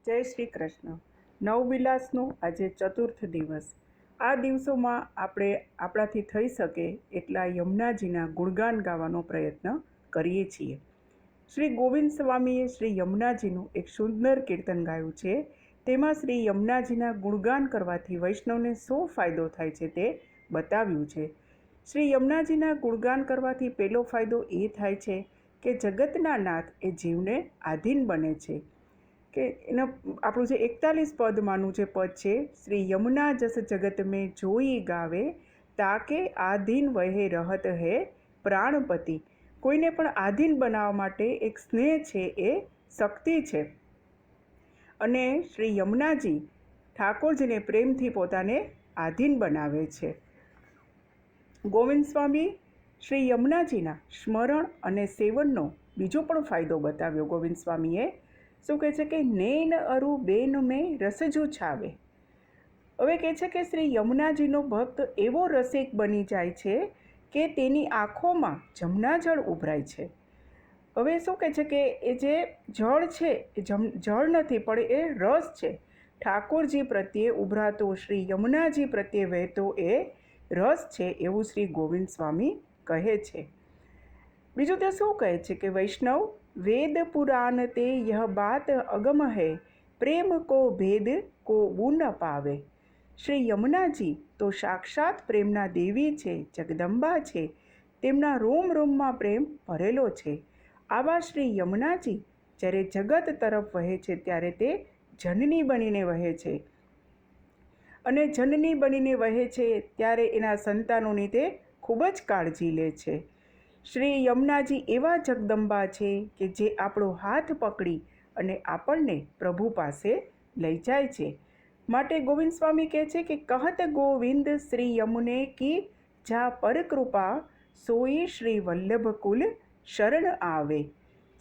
જય શ્રી કૃષ્ણ. નવવિલાસનો આજે ચતુર્થ દિવસ. આ દિવસોમાં આપણે આપણાથી થઈ શકે એટલા યમુનાજીના ગુણગાન ગાવાનો પ્રયત્ન કરીએ છીએ. શ્રી ગોવિંદ સ્વામીએ શ્રી યમુનાજીનું એક સુંદર કીર્તન ગાયું છે. તેમાં શ્રી યમુનાજીના ગુણગાન કરવાથી વૈષ્ણવને શું ફાયદો થાય છે તે બતાવ્યું છે. શ્રી યમુનાજીના ગુણગાન કરવાથી પહેલો ફાયદો એ થાય છે કે જગતના નાથ એ જીવને આધીન બને છે. કે એનો આપણું જે 41 પદમાંનું જે પદ છે, શ્રી યમુના જસ જગત મેં જોઈ ગાવે, તાકે આધીન વહે રહત હે પ્રાણપતિ. કોઈને પણ આધીન બનાવવા માટે એક સ્નેહ છે, એ શક્તિ છે. અને શ્રી યમુનાજી ઠાકોરજીને પ્રેમથી પોતાને આધીન બનાવે છે. ગોવિંદ સ્વામી શ્રી યમુનાજીના સ્મરણ અને સેવનનો બીજો પણ ફાયદો બતાવ્યો. ગોવિંદ સ્વામીએ શું કહે છે કે નૈન અરુ બેન મેં રસજુ છાવે. હવે કહે છે કે શ્રી યમુનાજીનો ભક્ત એવો રસિક બની જાય છે કે તેની આંખોમાં જમનાજળ ઉભરાય છે. હવે શું કહે છે કે એ જે જળ છે એ જળ નથી, પણ એ રસ છે. ઠાકોરજી પ્રત્યે ઉભરાતો, શ્રી યમુનાજી પ્રત્યે વહેતો એ રસ છે, એવું શ્રી ગોવિંદ સ્વામી કહે છે. બીજું તે શું કહે છે કે વૈષ્ણવ વેદ પુરાણ તે यह बात अगम है, प्रेम को भेद को न पावे. શ્રી યમુનાજી તો સાક્ષાત પ્રેમના દેવી છે, જગદંબા છે. તેમના રોમ રોમમાં પ્રેમ ભરેલો છે. આવા શ્રી યમુનાજી જ્યારે જગત તરફ વહે છે ત્યારે તે જનની બનીને વહે છે. અને જનની બનીને વહે છે ત્યારે એના સંતાનોની તે ખૂબ જ કાળજી લે છે. શ્રી યમુનાજી એવા જગદંબા છે કે જે આપણો હાથ પકડી અને આપણને પ્રભુ પાસે લઈ જાય છે. માટે ગોવિંદ સ્વામી કહે છે કે કહત ગોવિંદ શ્રી યમુને કી જા પર કૃપા, સોઈ શ્રી વલ્લભ કુલ શરણ આવે.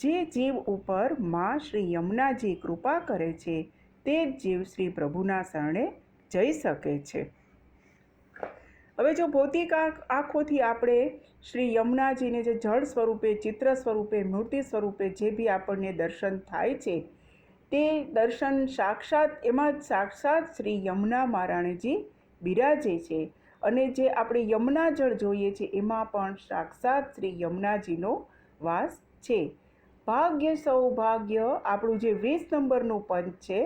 જે જીવ ઉપર માં શ્રી યમુનાજી કૃપા કરે છે તે જ જીવ શ્રી પ્રભુના શરણે જઈ શકે છે. હવે જો ભૌતિક આંખોથી આપણે શ્રી યમુનાજીને જે જળ સ્વરૂપે, ચિત્ર સ્વરૂપે, મૂર્તિ સ્વરૂપે જે બી આપણને દર્શન થાય છે, તે દર્શન એમાં સાક્ષાત શ્રી યમુના મહારાણીજી બિરાજે છે. અને જે આપણે યમુના જળ જોઈએ છે એમાં પણ સાક્ષાત શ્રી યમુનાજીનો વાસ છે. ભાગ્ય સૌભાગ્ય આપણું જે 20 નંબરનું પદ છે,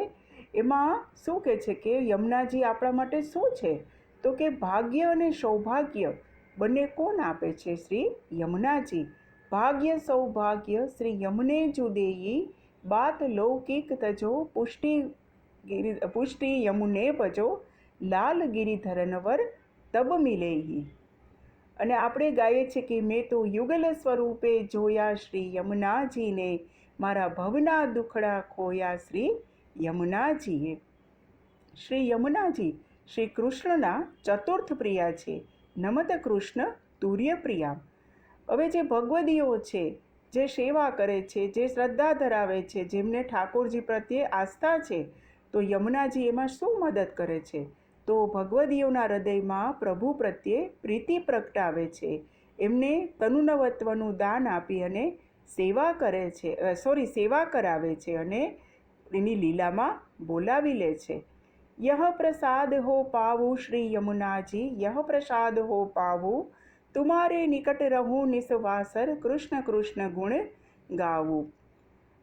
એમાં શું કહે છે કે યમુનાજી આપણા માટે શું છે, તો કે ભાગ્ય અને સૌભાગ્ય બંને કોણ આપે છે? શ્રી યમુનાજી. ભાગ્ય સૌભાગ્ય શ્રી યમુને જુદેયી, બાત લૌકિક તજો પુષ્ટિ યમુને ભજો, લાલ ગિરિધરનવર તબ મિલેહી. અને આપણે ગાઈએ છીએ કે મેં તો યુગલ સ્વરૂપે જોયા શ્રી યમુનાજીને, મારા ભવના દુખડા ખોયા શ્રી યમુનાજીએ. શ્રી યમુનાજી શ્રી કૃષ્ણના ચતુર્થ પ્રિયા છે. નમત કૃષ્ણ તુર્ય પ્રિયા. હવે જે ભગવદીઓ છે, જે સેવા કરે છે, જે શ્રદ્ધા ધરાવે છે, જેમને ઠાકોરજી પ્રત્યે આસ્થા છે, તો યમુનાજી એમાં શું મદદ કરે છે? તો ભગવદીઓના હૃદયમાં પ્રભુ પ્રત્યે પ્રીતિ પ્રગટાવે છે. એમને તનુનવત્વનું દાન આપી અને સેવા કરાવે છે અને એની લીલામાં બોલાવી લે છે. यह प्रसाद हो पावु श्री यमुना जी, यह प्रसाद हो पावु, तुम्हारे निकट रहूं निस्वासर, કૃષ્ણ કૃષ્ણ ગુણ ગાવું.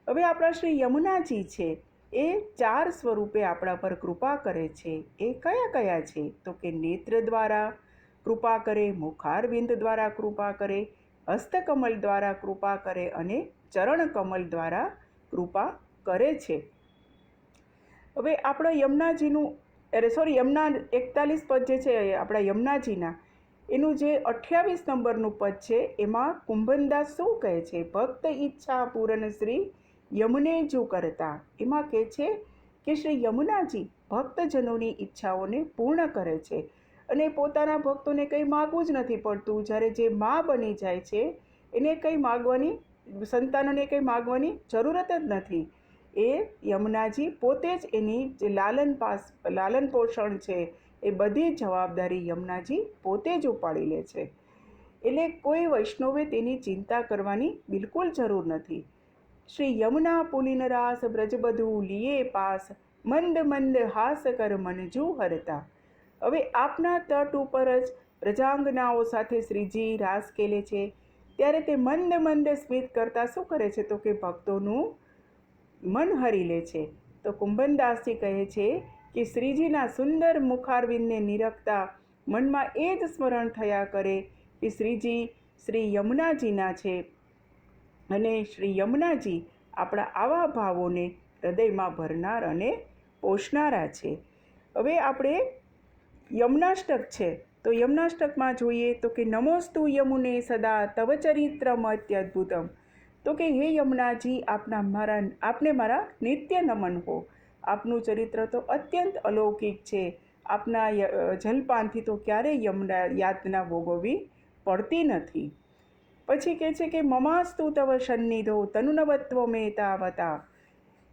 હવે આપણા શ્રી યમુનાજી છે એ 4 સ્વરૂપે આપણા પર કૃપા કરે છે. એ કયા કયા છે? તો કે નેત્ર દ્વારા કૃપા કરે, મુખારવિંદ દ્વારા કૃપા કરે, હસ્તકમલ દ્વારા કૃપા કરે અને ચરણ કમલ દ્વારા કૃપા કરે છે. હવે આપણા યમુના 41 પદ જે છે આપણા યમુનાજીના, એનું જે 28 નંબરનું પદ છે એમાં કુંભનદાસ શું કહે છે? ભક્ત ઈચ્છા પૂરન શ્રી યમુને જુ કરતા. એમાં કહે છે કે શ્રી યમુનાજી ભક્તજનોની ઈચ્છાઓને પૂર્ણ કરે છે અને પોતાના ભક્તોને કંઈ માગવું જ નથી પડતું. જ્યારે જે મા બની જાય છે એને સંતાનોને કંઈ માગવાની જરૂરત જ નથી. એ યમુનાજી પોતે જ એની જે લાલન પોષણ છે એ બધી જવાબદારી યમુનાજી પોતે જ ઉપાડી લે છે. એટલે કોઈ વૈષ્ણવે તેની ચિંતા કરવાની બિલકુલ જરૂર નથી. શ્રી યમુના પુલિન રાસ બ્રજબધુ લીએ પાસ, મંદ મંદ હાસ કર મનજુ હરતા. હવે આપના તટ ઉપર જ પ્રજાંગનાઓ સાથે શ્રીજી રાસ ખેલે છે, ત્યારે તે મંદ મંદ સ્મિત કરતા શું કરે છે? તો કે ભક્તોનું મન હરી લે છે. તો કુંભનદાસજી કહે છે કે શ્રીજીના સુંદર મુખારવિંદને નિરખતા મનમાં એ જ સ્મરણ થયા કરે કે શ્રીજી શ્રી યમુનાજીના છે, અને શ્રી યમુનાજી આપણા આવા ભાવોને હૃદયમાં ભરનાર અને પોષનારા છે. હવે આપણે યમુનાષ્ટક છે, તો યમુનાષ્ટકમાં જોઈએ તો કે નમોસ્તુ યમુને સદા તવ ચરિત્રમ અત્યદ્ભુતમ. તો કે હે યમુનાજી, આપને મારા નિત્ય નમન હો. આપનું ચરિત્ર તો અત્યંત અલૌકિક છે. આપના જલપાનથી તો ક્યારેય યમુના યાતના ભોગવવી પડતી નથી. પછી કહે છે કે મમાસ્તુ તવ સન્નિધો તનુનવત્વ મેં તાવતા.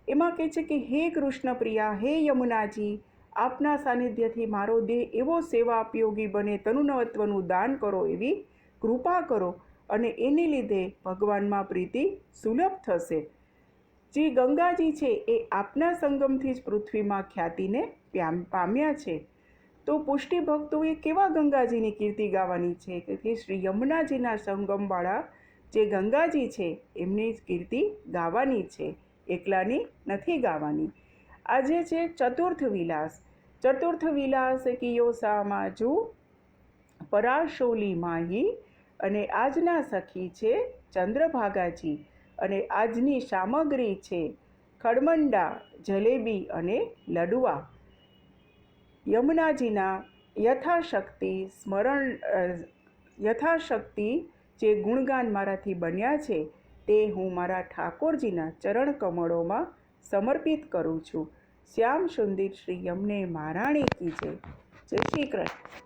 એમાં કહે છે કે હે કૃષ્ણ પ્રિયા, હે યમુનાજી, આપના સાનિધ્યથી મારો દેહ એવો સેવા ઉપયોગી બને, તનુનવત્વનું દાન કરો, એવી કૃપા કરો, અને એને લીધે ભગવાનમાં પ્રીતિ સુલભ થશે. જે ગંગાજી છે એ આપના સંગમથી જ પૃથ્વીમાં ખ્યાતિને પામ્યા છે. તો પુષ્ટિ ભક્તોએ કેવા ગંગાજીની કીર્તિ ગાવાની છે? કે શ્રી યમુનાજીના સંગમવાળા જે ગંગાજી છે એમની જ કીર્તિ ગાવાની છે, એકલાની નથી ગાવાની. આજે છે ચતુર્થ વિલાસ. ચતુર્થ વિલાસ કિયો સામાજુ પરાશોલી માહી, અને આજના સખી છે ચંદ્રભાગાજી, અને આજની સામગ્રી છે ખડમંડા, જલેબી અને લડવા. યમુનાજીના યથાશક્તિ જે ગુણગાન મારાથી બન્યા છે તે હું મારા ઠાકોરજીના ચરણ કમળોમાં સમર્પિત કરું છું. શ્યામ સુંદર શ્રી યમને મહારાણી કી જય. જય શ્રી કૃષ્ણ.